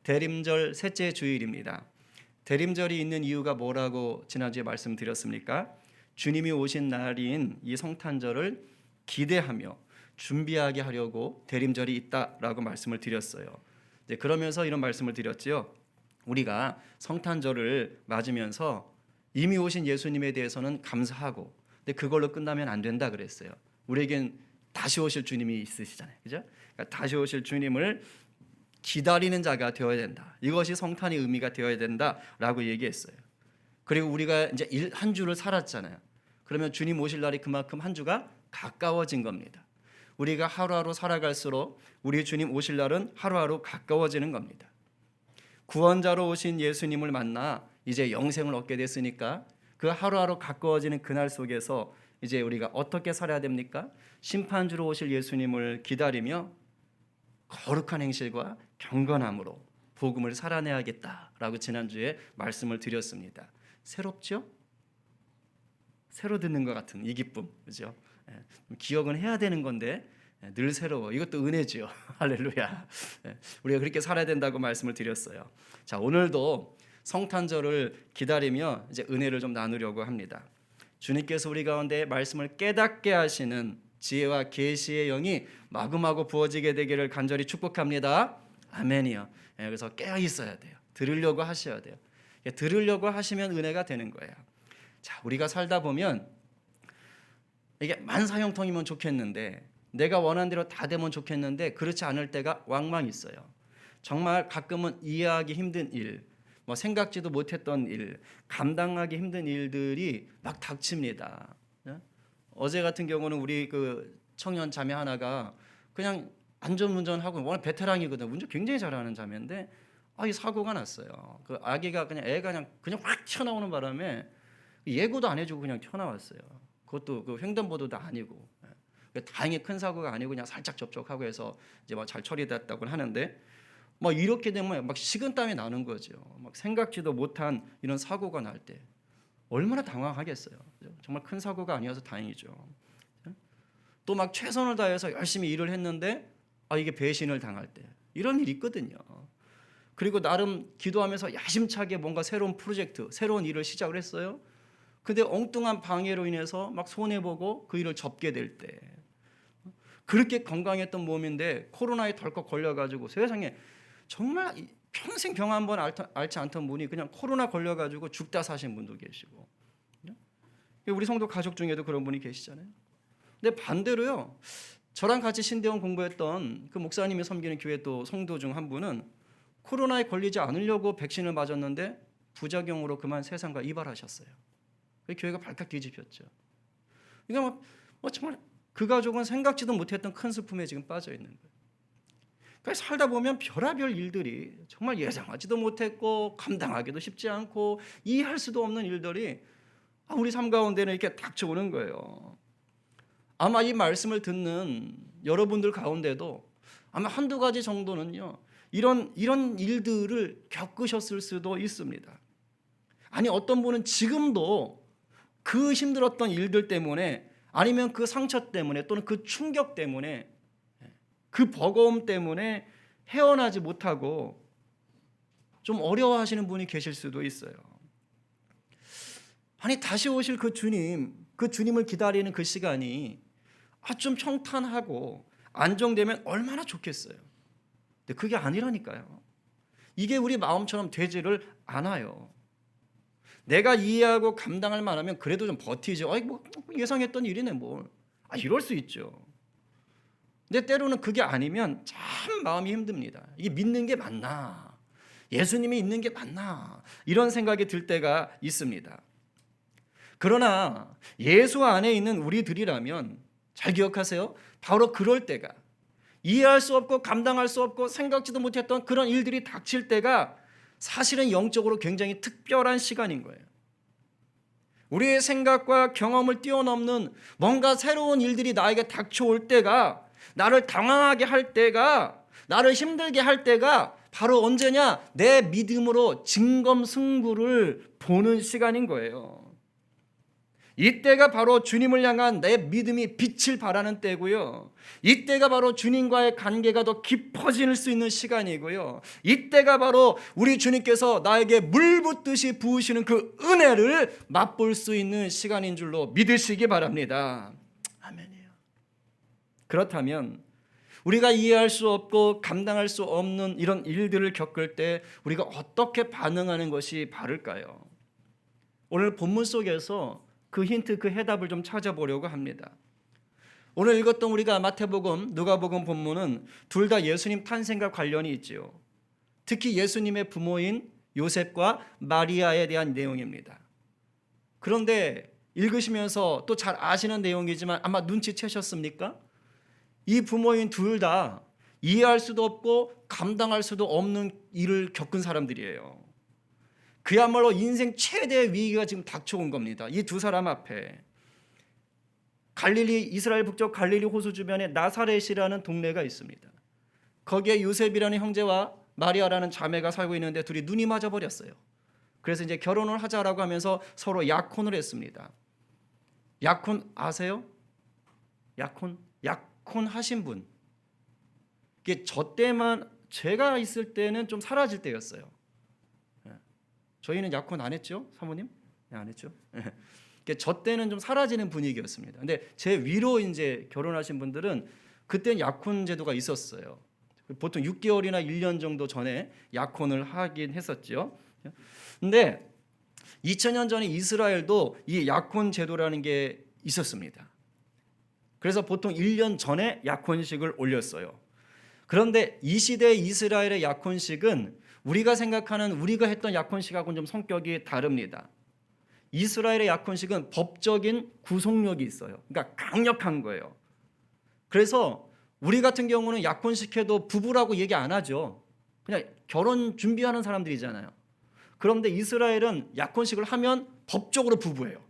대림절 셋째 주일입니다. 대림절이 있는 이유가 뭐라고 지난주에 말씀드렸습니까? 주님이 오신 날인 이 성탄절을 기대하며 준비하게 하려고 대림절이 있다라고 말씀을 드렸어요. 그러면서 이런 말씀을 드렸지요. 우리가 성탄절을 맞으면서 이미 오신 예수님에 대해서는 감사하고, 근데 그걸로 끝나면 안 된다 그랬어요. 우리에겐 다시 오실 주님이 있으시잖아요, 그죠? 그러니까 다시 오실 주님을 기다리는 자가 되어야 된다. 이것이 성탄의 의미가 되어야 된다라고 얘기했어요. 그리고 우리가 이제 한 주를 살았잖아요. 그러면 주님 오실 날이 그만큼 한 주가 가까워진 겁니다. 우리가 하루하루 살아갈수록 우리 주님 오실 날은 하루하루 가까워지는 겁니다. 구원자로 오신 예수님을 만나 이제 영생을 얻게 됐으니까 그 하루하루 가까워지는 그날 속에서 이제 우리가 어떻게 살아야 됩니까? 심판주로 오실 예수님을 기다리며 거룩한 행실과 경건함으로 복음을 살아내야겠다라고 지난주에 말씀을 드렸습니다. 새롭죠? 새로 듣는 것 같은 이 기쁨, 그죠? 기억은 해야 되는 건데 늘 새로워. 이것도 은혜죠. 할렐루야. 우리가 그렇게 살아야 된다고 말씀을 드렸어요. 자, 오늘도 성탄절을 기다리며 이제 은혜를 좀 나누려고 합니다. 주님께서 우리 가운데 말씀을 깨닫게 하시는 지혜와 계시의 영이 마구마구 부어지게 되기를 간절히 축복합니다. 아멘이요. 그래서 깨어 있어야 돼요. 들으려고 하셔야 돼요. 들으려고 하시면 은혜가 되는 거예요. 자, 우리가 살다 보면 이게 만사형통이면 좋겠는데, 내가 원하는 대로 다 되면 좋겠는데 그렇지 않을 때가 왕왕 있어요. 정말 가끔은 이해하기 힘든 일, 생각지도 못했던 일, 감당하기 힘든 일들이 막 닥칩니다. 어제 같은 경우는 우리 그 청년 자매 하나가 그냥 안전운전하고, 워낙 베테랑이거든. 운전 굉장히 잘하는 자매인데 이 사고가 났어요. 그 아기가 애가 그냥 확 튀어나오는 바람에 예고도 안 해주고 그냥 튀어나왔어요. 그것도 그 횡단보도도 아니고. 다행히 큰 사고가 아니고 그냥 살짝 접촉하고 해서 이제 잘 처리됐다고 하는데, 이렇게 되면 막 식은땀이 나는 거죠. 막 생각지도 못한 이런 사고가 날 때 얼마나 당황하겠어요. 정말 큰 사고가 아니어서 다행이죠. 또 막 최선을 다해서 열심히 일을 했는데 이게 배신을 당할 때 이런 일이 있거든요. 그리고 나름 기도하면서 야심차게 뭔가 새로운 프로젝트, 새로운 일을 시작을 했어요. 근데 엉뚱한 방해로 인해서 막 손해보고 그 일을 접게 될 때, 그렇게 건강했던 몸인데 코로나에 덜컥 걸려가지고 세상에 정말 평생 병 한 번 앓지 않던 분이 그냥 코로나 걸려가지고 죽다 사신 분도 계시고, 우리 성도 가족 중에도 그런 분이 계시잖아요. 근데 반대로요, 저랑 같이 신대원 공부했던 그 목사님이 섬기는 교회 또 성도 중 한 분은 코로나에 걸리지 않으려고 백신을 맞았는데 부작용으로 그만 세상과 이발하셨어요. 교회가 발칵 뒤집혔죠. 그러니까 정말 그 가족은 생각지도 못했던 큰 슬픔에 지금 빠져 있는 거예요. 그러니까 살다 보면 별의별 일들이 정말 예상하지도 못했고 감당하기도 쉽지 않고 이해할 수도 없는 일들이 우리 삶 가운데는 이렇게 닥쳐오는 거예요. 아마 이 말씀을 듣는 여러분들 가운데도 아마 한두 가지 정도는요, 이런 일들을 겪으셨을 수도 있습니다. 아니, 어떤 분은 지금도 그 힘들었던 일들 때문에, 아니면 그 상처 때문에, 또는 그 충격 때문에, 그 버거움 때문에 헤어나지 못하고 좀 어려워하시는 분이 계실 수도 있어요. 아니, 다시 오실 그 주님을 기다리는 그 시간이 좀 평탄하고 안정되면 얼마나 좋겠어요. 근데 그게 아니라니까요. 이게 우리 마음처럼 되지를 않아요. 내가 이해하고 감당할 만하면 그래도 좀 버티죠. 예상했던 일이네 뭘. 이럴 수 있죠. 근데 때로는 그게 아니면 참 마음이 힘듭니다. 이게 믿는 게 맞나? 예수님이 있는 게 맞나? 이런 생각이 들 때가 있습니다. 그러나 예수 안에 있는 우리들이라면 잘 기억하세요. 바로 그럴 때가, 이해할 수 없고 감당할 수 없고 생각지도 못했던 그런 일들이 닥칠 때가 사실은 영적으로 굉장히 특별한 시간인 거예요. 우리의 생각과 경험을 뛰어넘는 뭔가 새로운 일들이 나에게 닥쳐올 때가, 나를 당황하게 할 때가, 나를 힘들게 할 때가 바로 언제냐? 내 믿음으로 진검승부를 보는 시간인 거예요. 이때가 바로 주님을 향한 내 믿음이 빛을 발하는 때고요. 이때가 바로 주님과의 관계가 더 깊어질 수 있는 시간이고요. 이때가 바로 우리 주님께서 나에게 물 붓듯이 부으시는 그 은혜를 맛볼 수 있는 시간인 줄로 믿으시기 바랍니다. 아멘이요. 그렇다면 우리가 이해할 수 없고 감당할 수 없는 이런 일들을 겪을 때 우리가 어떻게 반응하는 것이 바를까요? 오늘 본문 속에서 그 힌트, 그 해답을 좀 찾아보려고 합니다. 오늘 읽었던 우리가 마태복음, 누가복음 본문은 둘 다 예수님 탄생과 관련이 있지요. 특히 예수님의 부모인 요셉과 마리아에 대한 내용입니다. 그런데 읽으시면서 또 잘 아시는 내용이지만 아마 눈치채셨습니까? 이 부모인 둘 다 이해할 수도 없고 감당할 수도 없는 일을 겪은 사람들이에요. 그야말로 인생 최대의 위기가 지금 닥쳐온 겁니다. 이 두 사람 앞에. 갈릴리, 이스라엘 북쪽 갈릴리 호수 주변에 나사렛이라는 동네가 있습니다. 거기에 요셉이라는 형제와 마리아라는 자매가 살고 있는데 둘이 눈이 맞아 버렸어요. 그래서 이제 결혼을 하자라고 하면서 서로 약혼을 했습니다. 약혼 아세요? 약혼 하신 분. 이게 저 때만, 제가 있을 때는 좀 사라질 때였어요. 저희는 약혼 안 했죠, 사모님? 네, 안 했죠. 저 때는 좀 사라지는 분위기였습니다. 근데 제 위로 이제 결혼하신 분들은 그때는 약혼 제도가 있었어요. 보통 6개월이나 1년 정도 전에 약혼을 하긴 했었죠. 근데 2000년 전에 이스라엘도 이 약혼 제도라는 게 있었습니다. 그래서 보통 1년 전에 약혼식을 올렸어요. 그런데 이 시대 이스라엘의 약혼식은 우리가 생각하는, 우리가 했던 약혼식하고는 좀 성격이 다릅니다. 이스라엘의 약혼식은 법적인 구속력이 있어요. 그러니까 강력한 거예요. 그래서 우리 같은 경우는 약혼식 해도 부부라고 얘기 안 하죠. 그냥 결혼 준비하는 사람들이잖아요. 그런데 이스라엘은 약혼식을 하면 법적으로 부부예요.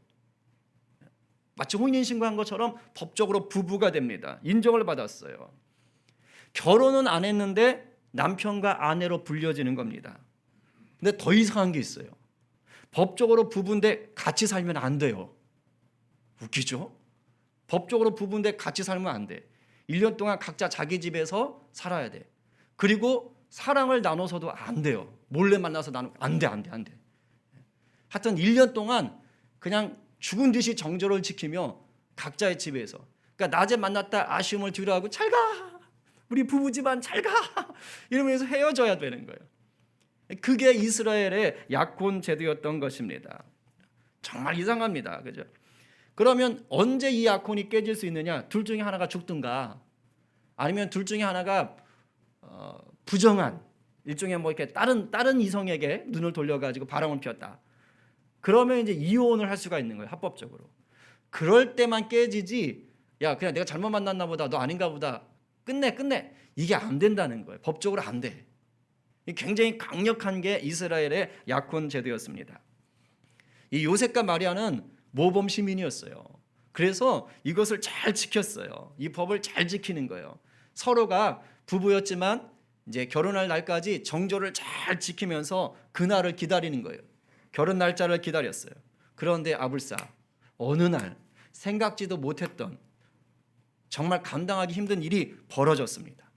마치 혼인신고한 것처럼 법적으로 부부가 됩니다. 인정을 받았어요. 결혼은 안 했는데 남편과 아내로 불려지는 겁니다. 근데 더 이상한 게 있어요. 법적으로 부부인데 같이 살면 안 돼요. 웃기죠? 법적으로 부부인데 같이 살면 안 돼. 1년 동안 각자 자기 집에서 살아야 돼. 그리고 사랑을 나눠서도 안 돼요. 몰래 만나서 안 돼. 하여튼 1년 동안 그냥 죽은 듯이 정절을 지키며 각자의 집에서, 그러니까 낮에 만났다 아쉬움을 뒤로 하고 잘 가, 우리 부부지만 잘 가, 이러면서 헤어져야 되는 거예요. 그게 이스라엘의 약혼 제도였던 것입니다. 정말 이상합니다. 그죠? 그러면 언제 이 약혼이 깨질 수 있느냐? 둘 중에 하나가 죽든가, 아니면 둘 중에 하나가 부정한 일종의 뭐 이렇게 다른 이성에게 눈을 돌려가지고 바람을 피웠다. 그러면 이제 이혼을 할 수가 있는 거예요, 합법적으로. 그럴 때만 깨지지, 야 그냥 내가 잘못 만났나 보다, 너 아닌가 보다, 끝내, 이게 안 된다는 거예요. 법적으로 안 돼. 굉장히 강력한 게 이스라엘의 약혼 제도였습니다. 이 요셉과 마리아는 모범 시민이었어요. 그래서 이것을 잘 지켰어요. 이 법을 잘 지키는 거예요. 서로가 부부였지만 이제 결혼할 날까지 정조를 잘 지키면서 그날을 기다리는 거예요. 결혼 날짜를 기다렸어요. 그런데 아불싸 어느 날 생각지도 못했던 정말 감당하기 힘든 일이 벌어졌습니다.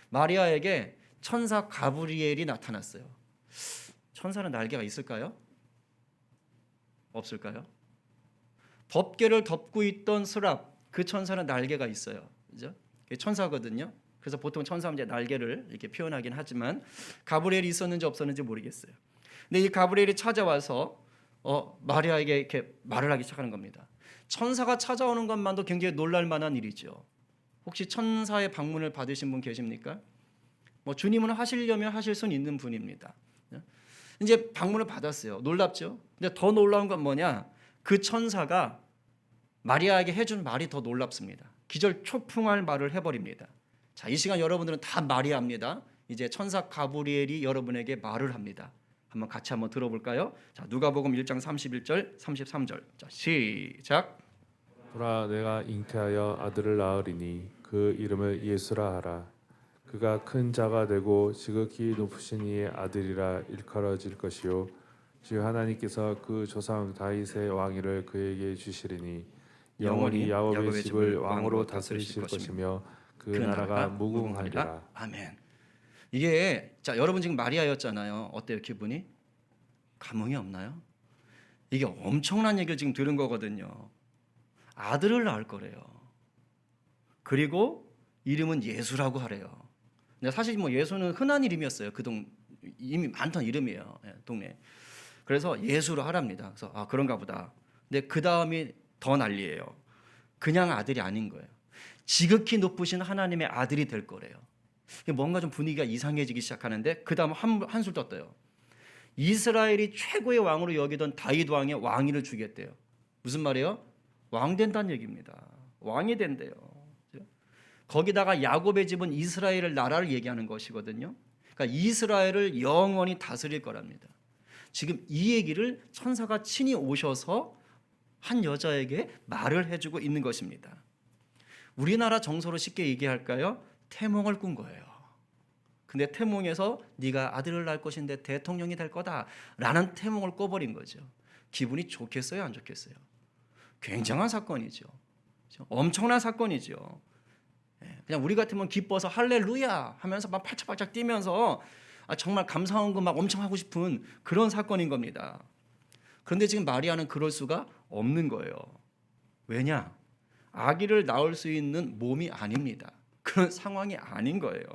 마리아에게 천사 가브리엘이 나타났어요. 천사는 날개가 있을까요? 없을까요? 법궤를 덮고 있던 스랍, 그 천사는 날개가 있어요. 그죠? 천사거든요. 그래서 보통 천사는 이제 날개를 이렇게 표현하긴 하지만 가브리엘이 있었는지 없었는지 모르겠어요. 근데 이 가브리엘이 찾아와서 마리아에게 이렇게 말을 하기 시작하는 겁니다. 천사가 찾아오는 것만도 굉장히 놀랄 만한 일이죠. 혹시 천사의 방문을 받으신 분 계십니까? 뭐 주님은 하시려면 하실 수는 있는 분입니다. 이제 방문을 받았어요. 놀랍죠? 근데 더 놀라운 건 뭐냐? 그 천사가 마리아에게 해준 말이 더 놀랍습니다. 기절초풍할 말을 해버립니다. 자, 이 시간 여러분들은 다 마리아입니다. 이제 천사 가브리엘이 여러분에게 말을 합니다. 한번 같이 한번 들어볼까요? 자, 누가복음 1장 31절, 33절. 자, 시작. 보라, 내가 잉태하여 아들을 낳으리니 그 이름을 예수라 하라. 그가 큰 자가 되고 지극히 높으신 이의 아들이라 일컬어질 것이요 주 하나님께서 그 조상 다윗의 왕위를 그에게 주시리니 영원히 영원히 야곱의 집을 왕으로 다스리실 것이며 것이며 그 그 나라가 무궁하리라. 아멘. 이게 자 여러분 지금 마리아였잖아요. 어때요 기분이? 감흥이 없나요? 이게 엄청난 얘기를 지금 들은 거거든요. 아들을 낳을 거래요. 그리고 이름은 예수라고 하래요. 근데 사실 뭐 예수는 흔한 이름이었어요. 이미 많던 이름이에요. 동네. 그래서 예수로 하랍니다. 그래서 아 그런가 보다. 근데 그 다음이 더 난리예요. 그냥 아들이 아닌 거예요. 지극히 높으신 하나님의 아들이 될 거래요. 뭔가 좀 분위기가 이상해지기 시작하는데 그 다음 한술 떴대요. 이스라엘이 최고의 왕으로 여기던 다윗 왕의 왕위를 주겠대요. 무슨 말이에요? 왕 된다는 얘기입니다. 왕이 된대요. 거기다가 야곱의 집은 이스라엘 나라를 얘기하는 것이거든요. 그러니까 이스라엘을 영원히 다스릴 거랍니다. 지금 이 얘기를 천사가 친히 오셔서 한 여자에게 말을 해주고 있는 것입니다. 우리나라 정서로 쉽게 얘기할까요? 태몽을 꾼 거예요. 근데 태몽에서 네가 아들을 낳을 것인데 대통령이 될 거다라는 태몽을 꿔버린 거죠. 기분이 좋겠어요, 안 좋겠어요? 굉장한 사건이죠. 엄청난 사건이죠. 그냥 우리 같으면 기뻐서 할렐루야 하면서 막 팔짝팔짝 뛰면서 정말 감사한 거 막 엄청 하고 싶은 그런 사건인 겁니다. 그런데 지금 마리아는 그럴 수가 없는 거예요. 왜냐? 아기를 낳을 수 있는 몸이 아닙니다. 그런 상황이 아닌 거예요.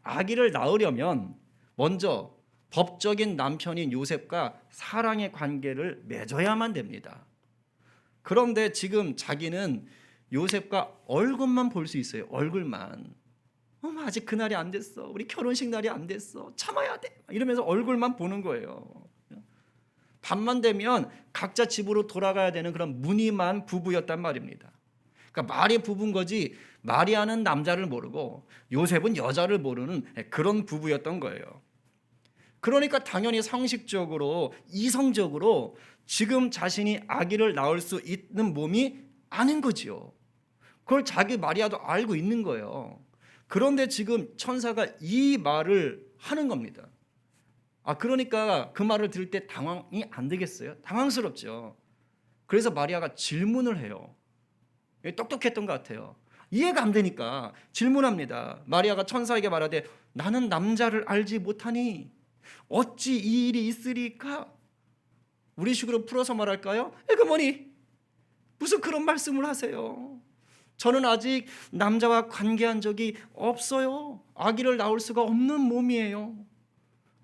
아기를 낳으려면 먼저 법적인 남편인 요셉과 사랑의 관계를 맺어야만 됩니다. 그런데 지금 자기는 요셉과 얼굴만 볼 수 있어요. 얼굴만. 아직 그날이 안 됐어. 우리 결혼식 날이 안 됐어. 참아야 돼. 이러면서 얼굴만 보는 거예요. 밤만 되면 각자 집으로 돌아가야 되는 그런 무늬만 부부였단 말입니다. 그러니까 말이 부부인 거지 마리아는 남자를 모르고 요셉은 여자를 모르는 그런 부부였던 거예요. 그러니까 당연히 상식적으로 이성적으로 지금 자신이 아기를 낳을 수 있는 몸이 아닌 거지요. 그걸 자기 마리아도 알고 있는 거예요. 그런데 지금 천사가 이 말을 하는 겁니다. 그러니까 그 말을 들을 때 당황이 안 되겠어요? 당황스럽죠. 그래서 마리아가 질문을 해요. 똑똑했던 것 같아요. 이해가 안 되니까 질문합니다. 마리아가 천사에게 말하되 나는 남자를 알지 못하니 어찌 이 일이 있으리까? 우리 식으로 풀어서 말할까요? 에그머니 무슨 그런 말씀을 하세요? 저는 아직 남자와 관계한 적이 없어요. 아기를 낳을 수가 없는 몸이에요.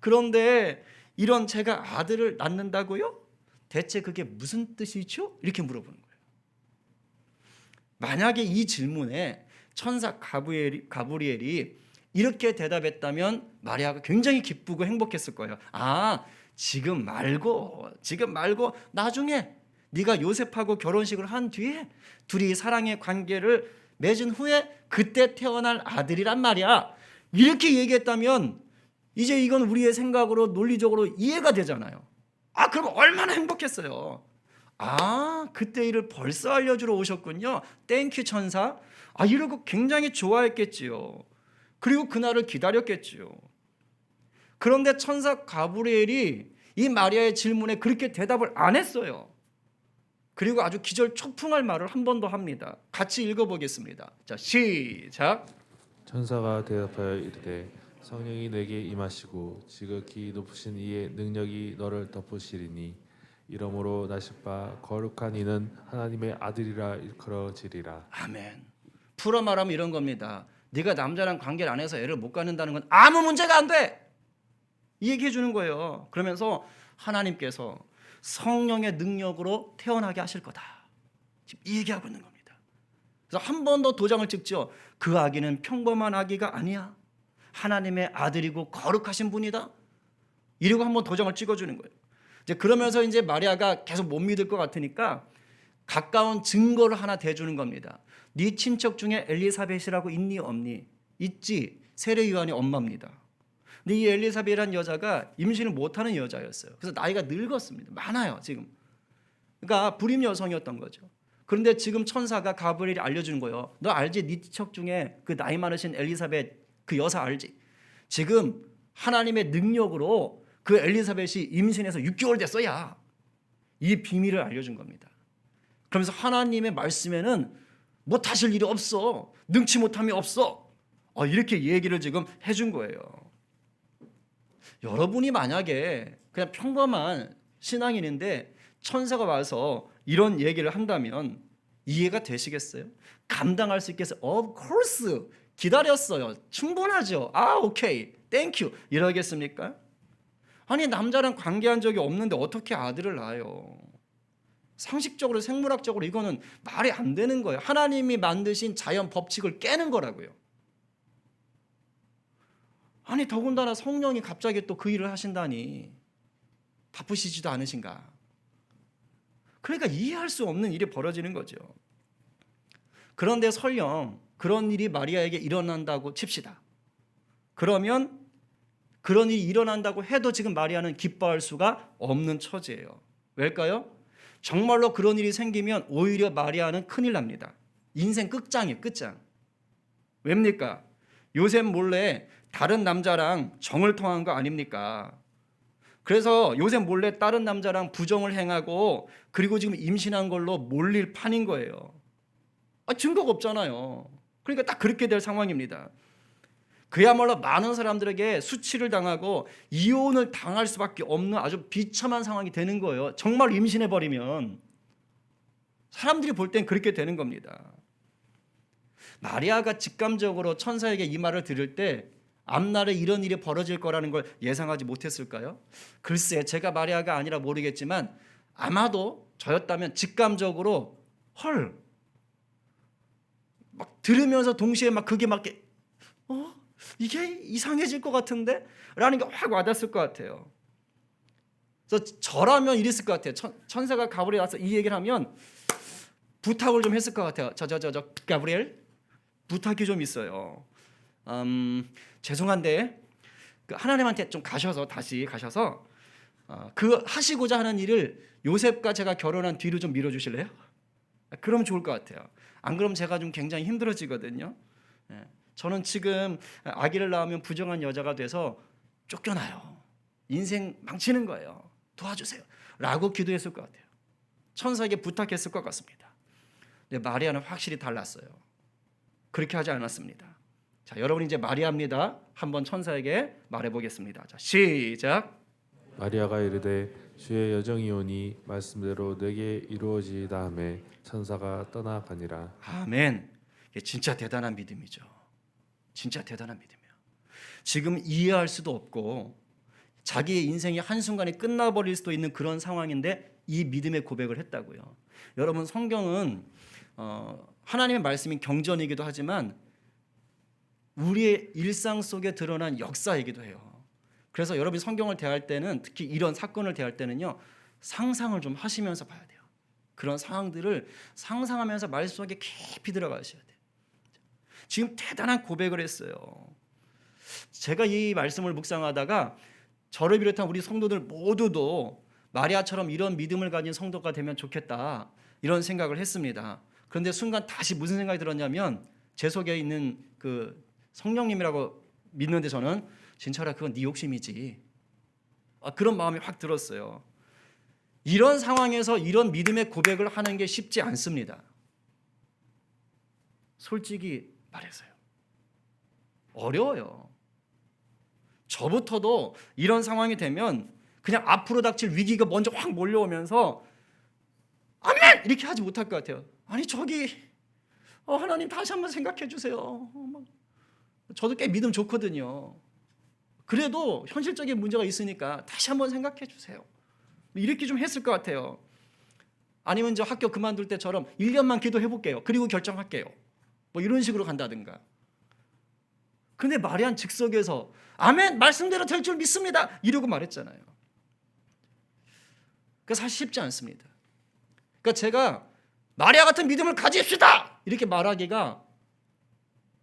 그런데 이런 제가 아들을 낳는다고요? 대체 그게 무슨 뜻이죠? 이렇게 물어보는 거예요. 만약에 이 질문에 천사 가브리엘이 이렇게 대답했다면 마리아가 굉장히 기쁘고 행복했을 거예요. 지금 말고 나중에 네가 요셉하고 결혼식을 한 뒤에 둘이 사랑의 관계를 맺은 후에 그때 태어날 아들이란 말이야. 이렇게 얘기했다면 이제 이건 우리의 생각으로 논리적으로 이해가 되잖아요. 그럼 얼마나 행복했어요. 그때 일을 벌써 알려주러 오셨군요. 땡큐 천사. 이러고 굉장히 좋아했겠지요. 그리고 그날을 기다렸겠지요. 그런데 천사 가브리엘이 이 마리아의 질문에 그렇게 대답을 안 했어요. 그리고 아주 기절초풍할 말을 한 번 더 합니다. 같이 읽어보겠습니다. 자, 시작. 천사가 대답하여 이르되 성령이 내게 임하시고 지극히 높으신 이의 능력이 너를 덮으시리니 이러므로 나실 바 거룩한 이는 하나님의 아들이라 일컬어지리라. 아멘. 풀어 말하면 이런 겁니다. 네가 남자랑 관계를 안 해서 애를 못 갖는다는 건 아무 문제가 안 돼. 이 얘기해 주는 거예요. 그러면서 하나님께서 성령의 능력으로 태어나게 하실 거다. 지금 이 얘기하고 있는 겁니다. 그래서 한 번 더 도장을 찍죠. 그 아기는 평범한 아기가 아니야. 하나님의 아들이고 거룩하신 분이다. 이러고 한 번 도장을 찍어주는 거예요. 이제 그러면서 이제 마리아가 계속 못 믿을 것 같으니까 가까운 증거를 하나 대주는 겁니다. 네 친척 중에 엘리사벳이라고 있니 없니? 있지. 세례 요한의 엄마입니다. 근데 이 엘리사벳이라는 여자가 임신을 못하는 여자였어요. 그래서 나이가 늙었습니다. 많아요 지금. 그러니까 불임 여성이었던 거죠. 그런데 지금 천사가 가브리엘이 알려주는 거예요. 너 알지? 네 친척 중에 그 나이 많으신 엘리사벳 그 여사 알지? 지금 하나님의 능력으로 그 엘리사벳이 임신해서 6개월 됐어야 이 비밀을 알려준 겁니다. 그러면서 하나님의 말씀에는 못하실 일이 없어, 능치 못함이 없어, 이렇게 얘기를 지금 해준 거예요. 여러분이 만약에 그냥 평범한 신앙인인데 천사가 와서 이런 얘기를 한다면 이해가 되시겠어요? 감당할 수 있겠어요? Of course. 기다렸어요. 충분하죠. 오케이. 땡큐. 이러겠습니까? 아니, 남자랑 관계한 적이 없는데 어떻게 아들을 낳아요? 상식적으로, 생물학적으로 이거는 말이 안 되는 거예요. 하나님이 만드신 자연 법칙을 깨는 거라고요. 아니, 더군다나 성령이 갑자기 또 그 일을 하신다니 바쁘시지도 않으신가? 그러니까 이해할 수 없는 일이 벌어지는 거죠. 그런데 설령 그런 일이 마리아에게 일어난다고 칩시다. 그러면 그런 일이 일어난다고 해도 지금 마리아는 기뻐할 수가 없는 처지예요. 왜일까요? 정말로 그런 일이 생기면 오히려 마리아는 큰일 납니다. 인생 끝장이에요, 끝장. 왜입니까? 요셉 몰래 다른 남자랑 정을 통한 거 아닙니까? 그래서 요셉 몰래 다른 남자랑 부정을 행하고 그리고 지금 임신한 걸로 몰릴 판인 거예요. 증거가 없잖아요. 그러니까 딱 그렇게 될 상황입니다. 그야말로 많은 사람들에게 수치를 당하고 이혼을 당할 수밖에 없는 아주 비참한 상황이 되는 거예요. 정말 임신해버리면 사람들이 볼 땐 그렇게 되는 겁니다. 마리아가 직감적으로 천사에게 이 말을 들을 때 앞날에 이런 일이 벌어질 거라는 걸 예상하지 못했을까요? 글쎄, 제가 마리아가 아니라 모르겠지만 아마도 저였다면 직감적으로 막 들으면서 동시에 막 그게 막 이게 이상해질 것 같은데? 라는 게 확 와닿았을 것 같아요. 그래서 저라면 이랬을 것 같아요. 천사가 가브리엘 와서 이 얘기를 하면 부탁을 좀 했을 것 같아요. 저 가브리엘, 부탁이 좀 있어요. 죄송한데 그 하나님한테 좀 다시 가셔서 그 하시고자 하는 일을 요셉과 제가 결혼한 뒤로 좀 밀어주실래요? 그러면 좋을 것 같아요. 안 그러면 제가 좀 굉장히 힘들어지거든요. 저는 지금 아기를 낳으면 부정한 여자가 돼서 쫓겨나요. 인생 망치는 거예요. 도와주세요. 라고 기도했을 것 같아요. 천사에게 부탁했을 것 같습니다. 근데 마리아는 확실히 달랐어요. 그렇게 하지 않았습니다. 자, 여러분 이제 마리아입니다. 한번 천사에게 말해보겠습니다. 자, 시작. 마리아가 이르되 주의 여정이오니 말씀대로 내게 이루어지이다 하매 천사가 떠나가니라. 아멘. 이게 진짜 대단한 믿음이죠. 진짜 대단한 믿음이에요. 지금 이해할 수도 없고 자기의 인생이 한순간에 끝나버릴 수도 있는 그런 상황인데 이 믿음의 고백을 했다고요. 여러분, 성경은 하나님의 말씀이 경전이기도 하지만 우리의 일상 속에 드러난 역사이기도 해요. 그래서 여러분이 성경을 대할 때는, 특히 이런 사건을 대할 때는요, 상상을 좀 하시면서 봐야 돼요. 그런 상황들을 상상하면서 말씀 속에 깊이 들어가셔야 돼요. 지금 대단한 고백을 했어요. 제가 이 말씀을 묵상하다가 저를 비롯한 우리 성도들 모두도 마리아처럼 이런 믿음을 가진 성도가 되면 좋겠다, 이런 생각을 했습니다. 그런데 순간 다시 무슨 생각이 들었냐면, 제 속에 있는 그 성령님이라고 믿는데 저는 진짜라 그건 네 욕심이지, 그런 마음이 확 들었어요. 이런 상황에서 이런 믿음의 고백을 하는 게 쉽지 않습니다. 솔직히 말해서요. 어려워요. 저부터도 이런 상황이 되면 그냥 앞으로 닥칠 위기가 먼저 확 몰려오면서 아멘! 이렇게 하지 못할 것 같아요. 아니 하나님 다시 한번 생각해 주세요. 저도 꽤 믿음 좋거든요. 그래도 현실적인 문제가 있으니까 다시 한번 생각해 주세요. 이렇게 좀 했을 것 같아요. 아니면 저 학교 그만둘 때처럼 1년만 기도해 볼게요. 그리고 결정할게요. 이런 식으로 간다든가. 근데 마리아는 즉석에서 아멘, 말씀대로 될 줄 믿습니다, 이러고 말했잖아요. 그러니까 사실 쉽지 않습니다. 그러니까 제가 마리아 같은 믿음을 가집시다 이렇게 말하기가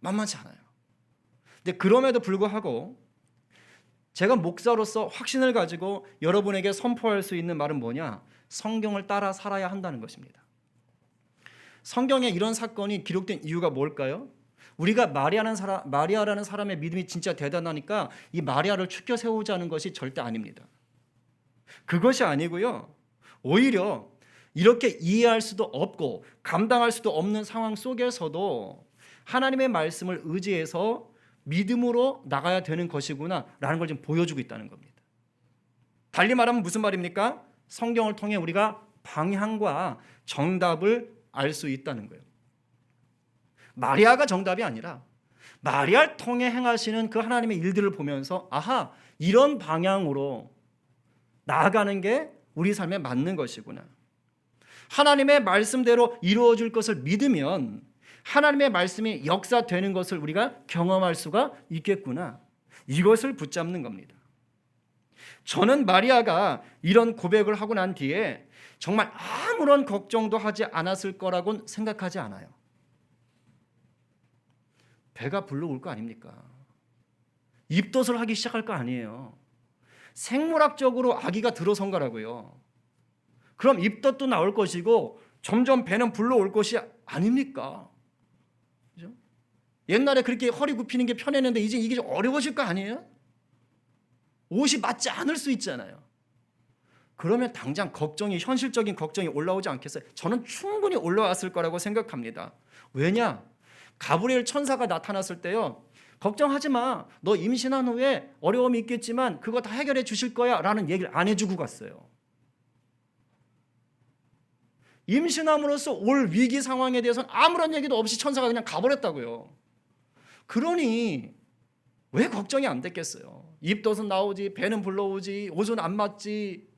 만만치 않아요. 근데 그럼에도 불구하고 제가 목사로서 확신을 가지고 여러분에게 선포할 수 있는 말은 뭐냐? 성경을 따라 살아야 한다는 것입니다. 성경에 이런 사건이 기록된 이유가 뭘까요? 우리가 마리아라는 사람의 믿음이 진짜 대단하니까 이 마리아를 추켜 세우자는 것이 절대 아닙니다. 그것이 아니고요. 오히려 이렇게 이해할 수도 없고 감당할 수도 없는 상황 속에서도 하나님의 말씀을 의지해서 믿음으로 나가야 되는 것이구나라는 걸 지금 보여주고 있다는 겁니다. 달리 말하면 무슨 말입니까? 성경을 통해 우리가 방향과 정답을 알 수 있다는 거예요. 마리아가 정답이 아니라 마리아를 통해 행하시는 그 하나님의 일들을 보면서 아하, 이런 방향으로 나아가는 게 우리 삶에 맞는 것이구나. 하나님의 말씀대로 이루어질 것을 믿으면 하나님의 말씀이 역사되는 것을 우리가 경험할 수가 있겠구나. 이것을 붙잡는 겁니다. 저는 마리아가 이런 고백을 하고 난 뒤에 정말 아무런 걱정도 하지 않았을 거라고는 생각하지 않아요. 배가 불러올 거 아닙니까? 입덧을 하기 시작할 거 아니에요. 생물학적으로 아기가 들어선 거라고요. 그럼 입덧도 나올 것이고 점점 배는 불러올 것이 아닙니까? 그죠? 옛날에 그렇게 허리 굽히는 게 편했는데 이제 이게 좀 어려워질 거 아니에요? 옷이 맞지 않을 수 있잖아요. 그러면 당장 걱정이, 현실적인 걱정이 올라오지 않겠어요? 저는 충분히 올라왔을 거라고 생각합니다. 왜냐? 가브리엘 천사가 나타났을 때요, 걱정하지 마, 너 임신한 후에 어려움이 있겠지만 그거 다 해결해 주실 거야 라는 얘기를 안 해주고 갔어요. 임신함으로써 올 위기 상황에 대해서는 아무런 얘기도 없이 천사가 그냥 가버렸다고요. 그러니 왜 걱정이 안 됐겠어요? 입덧은 나오지, 배는 불러오지, 옷은 안 맞지,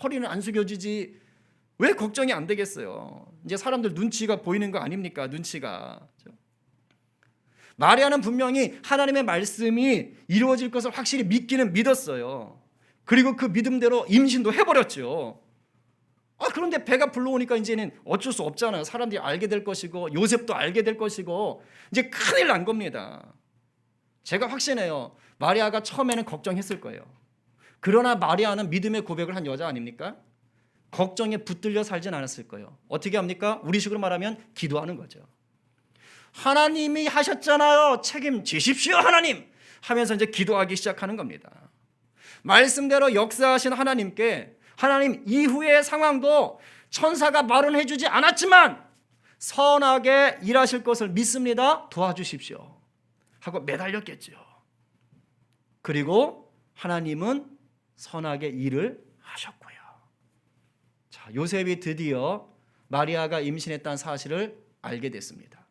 허리는 안 숙여지지, 왜 걱정이 안 되겠어요? 이제 사람들 눈치가 보이는 거 아닙니까? 눈치가. 마리아는 분명히 하나님의 말씀이 이루어질 것을 확실히 믿기는 믿었어요. 그리고 그 믿음대로 임신도 해버렸죠. 그런데 배가 불러오니까 이제는 어쩔 수 없잖아요. 사람들이 알게 될 것이고 요셉도 알게 될 것이고 이제 큰일 난 겁니다. 제가 확신해요. 마리아가 처음에는 걱정했을 거예요. 그러나 마리아는 믿음의 고백을 한 여자 아닙니까? 걱정에 붙들려 살진 않았을 거예요. 어떻게 합니까? 우리식으로 말하면 기도하는 거죠. 하나님이 하셨잖아요. 책임지십시오 하나님 하면서 이제 기도하기 시작하는 겁니다. 말씀대로 역사하신 하나님께 하나님, 이후의 상황도 천사가 말은 해주지 않았지만 선하게 일하실 것을 믿습니다. 도와주십시오 하고 매달렸겠죠. 그리고 하나님은 선하게 일을 하셨고요. 자, 요셉이 드디어 마리아가 임신했다는 사실을 알게 됐습니다.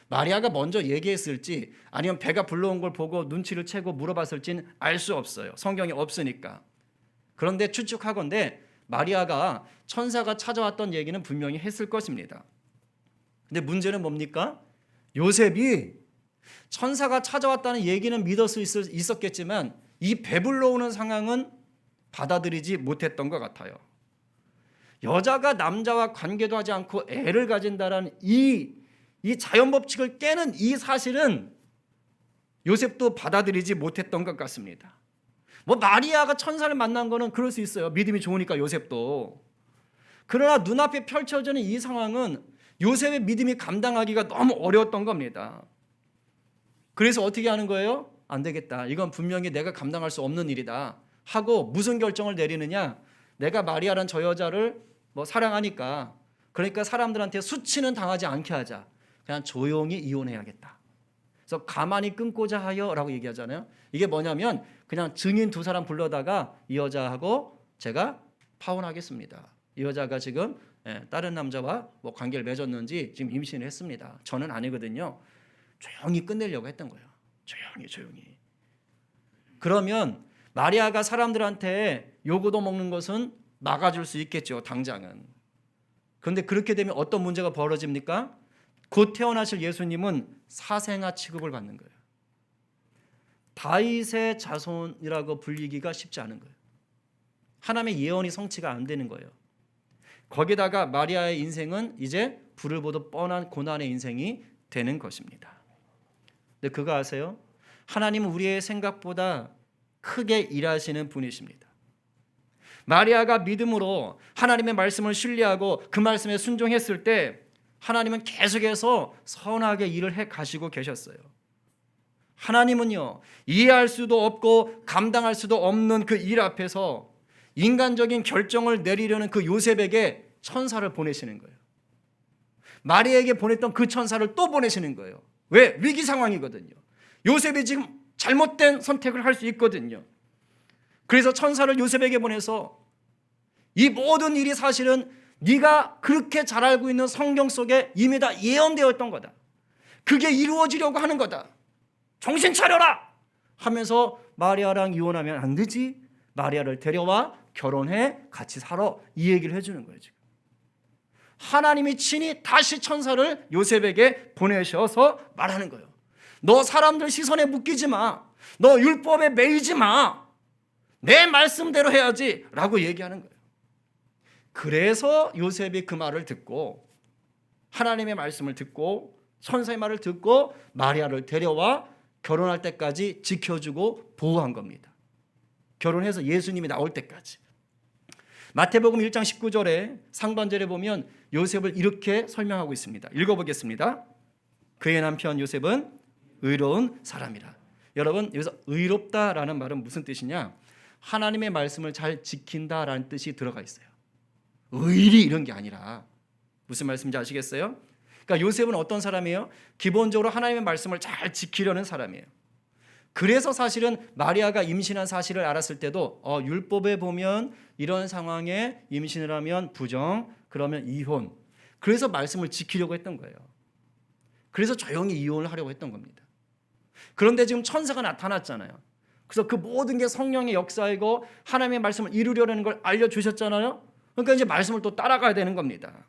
마리아가 먼저 얘기했을지 아니면 배가 불러온 걸 보고 눈치를 채고 물어봤을지는 알 수 없어요. 성경에 없으니까. 그런데 추측하건대 마리아가 천사가 찾아왔던 얘기는 분명히 했을 것입니다. 근데 문제는 뭡니까? 요셉이 천사가 찾아왔다는 얘기는 믿을 수 있었겠지만 이 배불러 오는 상황은 받아들이지 못했던 것 같아요. 여자가 남자와 관계도 하지 않고 애를 가진다라는 이 자연법칙을 깨는 이 사실은 요셉도 받아들이지 못했던 것 같습니다. 마리아가 천사를 만난 거는 그럴 수 있어요. 믿음이 좋으니까 요셉도. 그러나 눈앞에 펼쳐지는 이 상황은 요셉의 믿음이 감당하기가 너무 어려웠던 겁니다. 그래서 어떻게 하는 거예요? 안 되겠다. 이건 분명히 내가 감당할 수 없는 일이다 하고 무슨 결정을 내리느냐? 내가 마리아란 저 여자를 사랑하니까, 그러니까 사람들한테 수치는 당하지 않게 하자. 그냥 조용히 이혼해야겠다. 그래서 가만히 끊고자 하여라고 얘기하잖아요. 이게 뭐냐면 그냥 증인 두 사람 불러다가 이 여자하고 제가 파혼하겠습니다. 이 여자가 지금 다른 남자와 관계를 맺었는지 지금 임신을 했습니다. 저는 아니거든요. 조용히 끝내려고 했던 거예요. 조용히. 그러면 마리아가 사람들한테 요구도 먹는 것은 막아줄 수 있겠죠. 당장은. 그런데 그렇게 되면 어떤 문제가 벌어집니까? 곧 태어나실 예수님은 사생아 취급을 받는 거예요. 다윗의 자손이라고 불리기가 쉽지 않은 거예요. 하나님의 예언이 성취가 안 되는 거예요. 거기다가 마리아의 인생은 이제 불을 보듯 뻔한 고난의 인생이 되는 것입니다. 근데 그거 아세요? 하나님은 우리의 생각보다 크게 일하시는 분이십니다. 마리아가 믿음으로 하나님의 말씀을 신뢰하고 그 말씀에 순종했을 때 하나님은 계속해서 선하게 일을 해 가시고 계셨어요. 하나님은요, 이해할 수도 없고 감당할 수도 없는 그 일 앞에서 인간적인 결정을 내리려는 그 요셉에게 천사를 보내시는 거예요. 마리아에게 보냈던 그 천사를 또 보내시는 거예요. 왜? 위기 상황이거든요. 요셉이 지금 잘못된 선택을 할 수 있거든요. 그래서 천사를 요셉에게 보내서 이 모든 일이 사실은 네가 그렇게 잘 알고 있는 성경 속에 이미 다 예언되었던 거다. 그게 이루어지려고 하는 거다. 정신 차려라 하면서 마리아랑 이혼하면 안 되지. 마리아를 데려와 결혼해 같이 살아. 이 얘기를 해주는 거예요. 지금 하나님이 친히 다시 천사를 요셉에게 보내셔서 말하는 거예요. 너 사람들 시선에 묶이지 마. 너 율법에 매이지 마. 내 말씀대로 해야지 라고 얘기하는 거예요. 그래서 요셉이 그 말을 듣고 하나님의 말씀을 듣고 천사의 말을 듣고 마리아를 데려와 결혼할 때까지 지켜주고 보호한 겁니다. 결혼해서 예수님이 나올 때까지. 마태복음 1장 19절에 상반절에 보면 요셉을 이렇게 설명하고 있습니다. 읽어보겠습니다. 그의 남편 요셉은 의로운 사람이라. 여러분, 여기서 의롭다라는 말은 무슨 뜻이냐? 하나님의 말씀을 잘 지킨다라는 뜻이 들어가 있어요. 의리 이런 게 아니라 무슨 말씀인지 아시겠어요? 그러니까 요셉은 어떤 사람이에요? 기본적으로 하나님의 말씀을 잘 지키려는 사람이에요. 그래서 사실은 마리아가 임신한 사실을 알았을 때도 율법에 보면 이런 상황에 임신을 하면 부정, 그러면 이혼. 그래서 말씀을 지키려고 했던 거예요. 그래서 조용히 이혼을 하려고 했던 겁니다. 그런데 지금 천사가 나타났잖아요. 그래서 그 모든 게 성령의 역사이고 하나님의 말씀을 이루려는 걸 알려주셨잖아요. 그러니까 이제 말씀을 또 따라가야 되는 겁니다.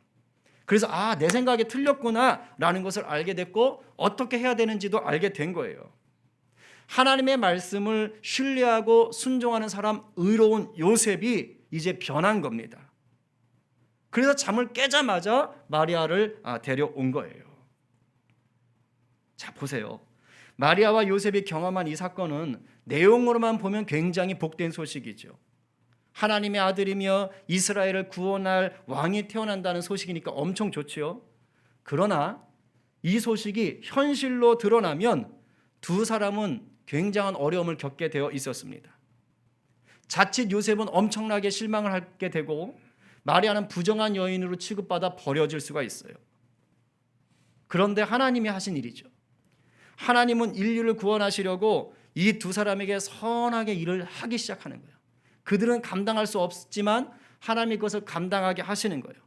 그래서 내 생각이 틀렸구나라는 것을 알게 됐고 어떻게 해야 되는지도 알게 된 거예요. 하나님의 말씀을 신뢰하고 순종하는 사람 의로운 요셉이 이제 변한 겁니다. 그래서 잠을 깨자마자 마리아를 데려온 거예요. 자, 보세요. 마리아와 요셉이 경험한 이 사건은 내용으로만 보면 굉장히 복된 소식이죠. 하나님의 아들이며 이스라엘을 구원할 왕이 태어난다는 소식이니까 엄청 좋죠. 그러나 이 소식이 현실로 드러나면 두 사람은 굉장한 어려움을 겪게 되어 있었습니다. 자칫 요셉은 엄청나게 실망을 하게 되고 마리아는 부정한 여인으로 취급받아 버려질 수가 있어요. 그런데 하나님이 하신 일이죠. 하나님은 인류를 구원하시려고 이 두 사람에게 선하게 일을 하기 시작하는 거예요. 그들은 감당할 수 없지만 하나님이 그것을 감당하게 하시는 거예요.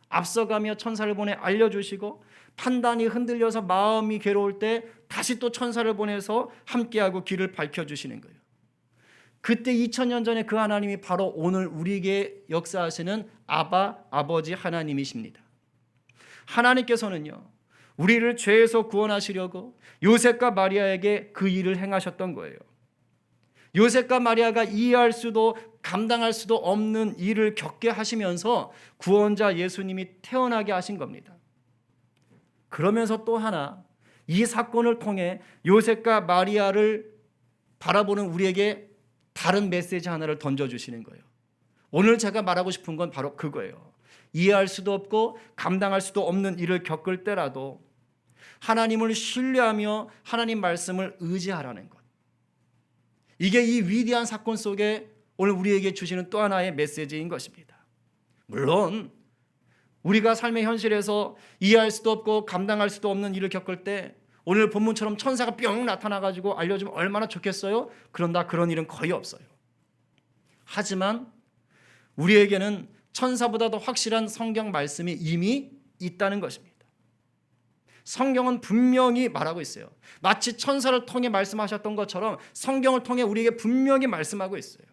앞서가며 천사를 보내 알려주시고 판단이 흔들려서 마음이 괴로울 때 다시 또 천사를 보내서 함께하고 길을 밝혀주시는 거예요. 그때 2000년 전에 그 하나님이 바로 오늘 우리에게 역사하시는 아버지 하나님이십니다. 하나님께서는요, 우리를 죄에서 구원하시려고 요셉과 마리아에게 그 일을 행하셨던 거예요. 요셉과 마리아가 이해할 수도 감당할 수도 없는 일을 겪게 하시면서 구원자 예수님이 태어나게 하신 겁니다. 그러면서 또 하나 이 사건을 통해 요셉과 마리아를 바라보는 우리에게 다른 메시지 하나를 던져주시는 거예요. 오늘 제가 말하고 싶은 건 바로 그거예요. 이해할 수도 없고 감당할 수도 없는 일을 겪을 때라도 하나님을 신뢰하며 하나님 말씀을 의지하라는 것. 이게 이 위대한 사건 속에 오늘 우리에게 주시는 또 하나의 메시지인 것입니다. 물론 우리가 삶의 현실에서 이해할 수도 없고 감당할 수도 없는 일을 겪을 때 오늘 본문처럼 천사가 뿅 나타나가지고 알려주면 얼마나 좋겠어요? 그런다 그런 일은 거의 없어요. 하지만 우리에게는 천사보다 더 확실한 성경 말씀이 이미 있다는 것입니다. 성경은 분명히 말하고 있어요. 마치 천사를 통해 말씀하셨던 것처럼 성경을 통해 우리에게 분명히 말씀하고 있어요.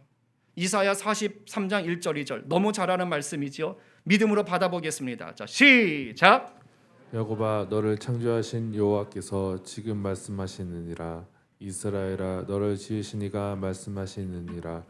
이사야 43장 1절 2절 너무 잘 아는 말씀이지요. 믿음으로 받아보겠습니다. 자, 시작. 야곱아, 너를 창조하신 여호와께서 지금 말씀하시느니라. 이스라엘아, 너를 지으신 이가 말씀하시느니라.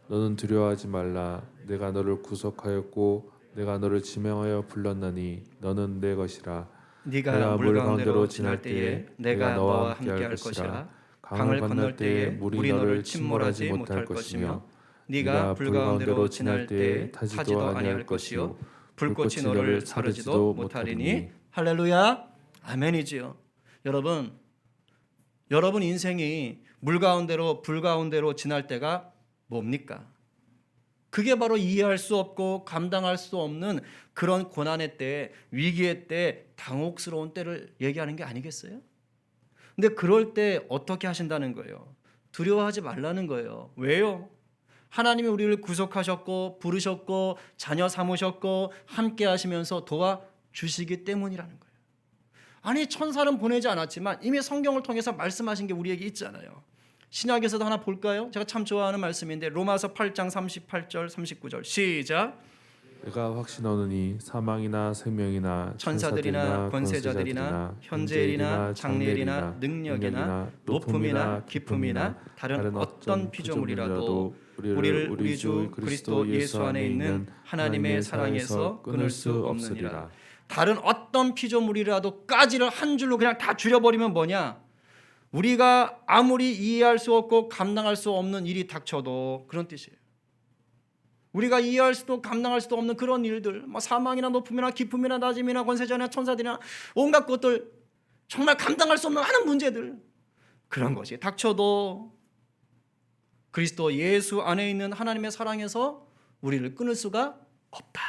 너는 두려워하지 말라. 내가 너를 구속하였고 내가 너를 지명하여 불렀나니 너는 내 것이라. 네가 물 가운데로 지날 때에 내가 너와 함께 할 것이라. 강을 건널 때에 물이 너를 침몰하지 못할 것이며 네가 불 가운데로 지날 때에 타지도 아니할 것이요 불꽃이 너를 사르지도 못하리니 할렐루야. 아멘이지요. 여러분 인생이 물 가운데로 불 가운데로 지날 때가 뭡니까? 그게 바로 이해할 수 없고 감당할 수 없는 그런 고난의 때, 위기의 때, 당혹스러운 때를 얘기하는 게 아니겠어요? 근데 그럴 때 어떻게 하신다는 거예요? 두려워하지 말라는 거예요. 왜요? 하나님이 우리를 구속하셨고 부르셨고 자녀 삼으셨고 함께 하시면서 도와주시기 때문이라는 거예요. 아니, 천사는 보내지 않았지만 이미 성경을 통해서 말씀하신 게 우리에게 있잖아요. 신약에서도 하나 볼까요? 제가 참 좋아하는 말씀인데 로마서 8장 38절 39절 시작. 내가 확신하노니 사망이나 생명이나 천사들이나 권세자들이나 현재일이나 장래일이나 능력이나 높음이나 깊음이나 다른 어떤 피조물이라도 우리를 우리 주 그리스도 예수 안에 있는 하나님의 사랑에서 끊을 수 없느니라. 다른 어떤 피조물이라도 까지를 한 줄로 그냥 다 줄여버리면 뭐냐? 우리가 아무리 이해할 수 없고 감당할 수 없는 일이 닥쳐도 그런 뜻이에요. 우리가 이해할 수도 감당할 수도 없는 그런 일들, 뭐 사망이나 높음이나 깊음이나 낮음이나 권세자나 천사들이나 온갖 것들, 정말 감당할 수 없는 많은 문제들, 그런 것이 닥쳐도 그리스도 예수 안에 있는 하나님의 사랑에서 우리를 끊을 수가 없다.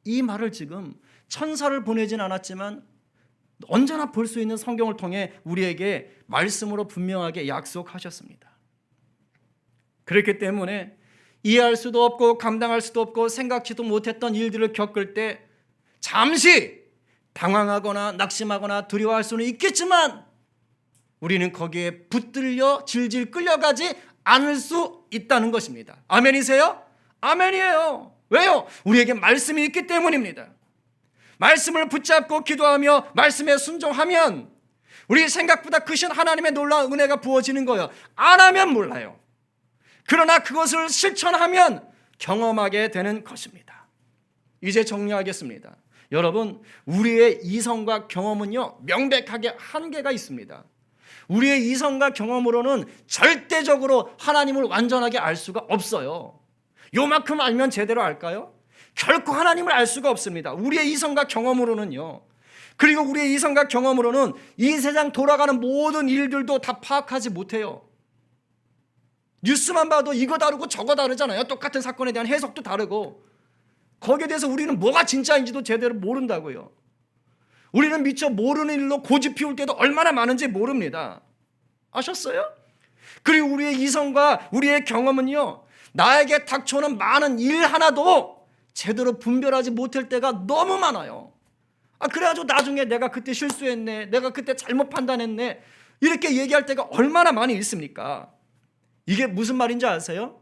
이 말을 지금 천사를 보내진 않았지만 언제나 볼 수 있는 성경을 통해 우리에게 말씀으로 분명하게 약속하셨습니다. 그렇기 때문에 이해할 수도 없고 감당할 수도 없고 생각지도 못했던 일들을 겪을 때 잠시 당황하거나 낙심하거나 두려워할 수는 있겠지만 우리는 거기에 붙들려 질질 끌려가지 않을 수 있다는 것입니다. 아멘이세요? 아멘이에요. 왜요? 우리에게 말씀이 있기 때문입니다. 말씀을 붙잡고 기도하며 말씀에 순종하면 우리 생각보다 크신 하나님의 놀라운 은혜가 부어지는 거예요. 안 하면 몰라요. 그러나 그것을 실천하면 경험하게 되는 것입니다. 이제 정리하겠습니다. 여러분, 우리의 이성과 경험은요, 명백하게 한계가 있습니다. 우리의 이성과 경험으로는 절대적으로 하나님을 완전하게 알 수가 없어요. 요만큼 알면 제대로 알까요? 결코 하나님을 알 수가 없습니다. 우리의 이성과 경험으로는요. 그리고 우리의 이성과 경험으로는 이 세상 돌아가는 모든 일들도 다 파악하지 못해요. 뉴스만 봐도 이거 다르고 저거 다르잖아요. 똑같은 사건에 대한 해석도 다르고 거기에 대해서 우리는 뭐가 진짜인지도 제대로 모른다고요. 우리는 미처 모르는 일로 고집 피울 때도 얼마나 많은지 모릅니다. 아셨어요? 그리고 우리의 이성과 우리의 경험은요, 나에게 닥쳐오는 많은 일 하나도 제대로 분별하지 못할 때가 너무 많아요. 그래가지고 나중에 내가 그때 실수했네, 내가 그때 잘못 판단했네, 이렇게 얘기할 때가 얼마나 많이 있습니까? 이게 무슨 말인지 아세요?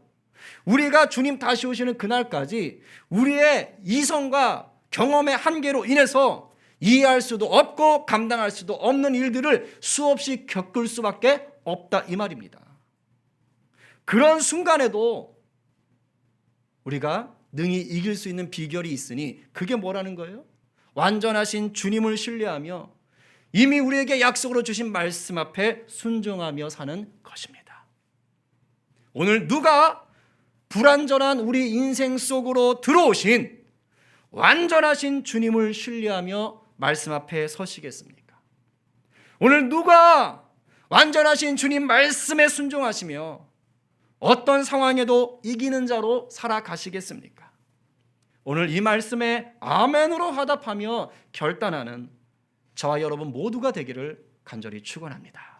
우리가 주님 다시 오시는 그날까지 우리의 이성과 경험의 한계로 인해서 이해할 수도 없고 감당할 수도 없는 일들을 수없이 겪을 수밖에 없다, 이 말입니다. 그런 순간에도 우리가 능히 이길 수 있는 비결이 있으니 그게 뭐라는 거예요? 완전하신 주님을 신뢰하며 이미 우리에게 약속으로 주신 말씀 앞에 순종하며 사는 것입니다. 오늘 누가 불완전한 우리 인생 속으로 들어오신 완전하신 주님을 신뢰하며 말씀 앞에 서시겠습니까? 오늘 누가 완전하신 주님 말씀에 순종하시며 어떤 상황에도 이기는 자로 살아가시겠습니까? 오늘 이 말씀에 아멘으로 화답하며 결단하는 저와 여러분 모두가 되기를 간절히 축원합니다.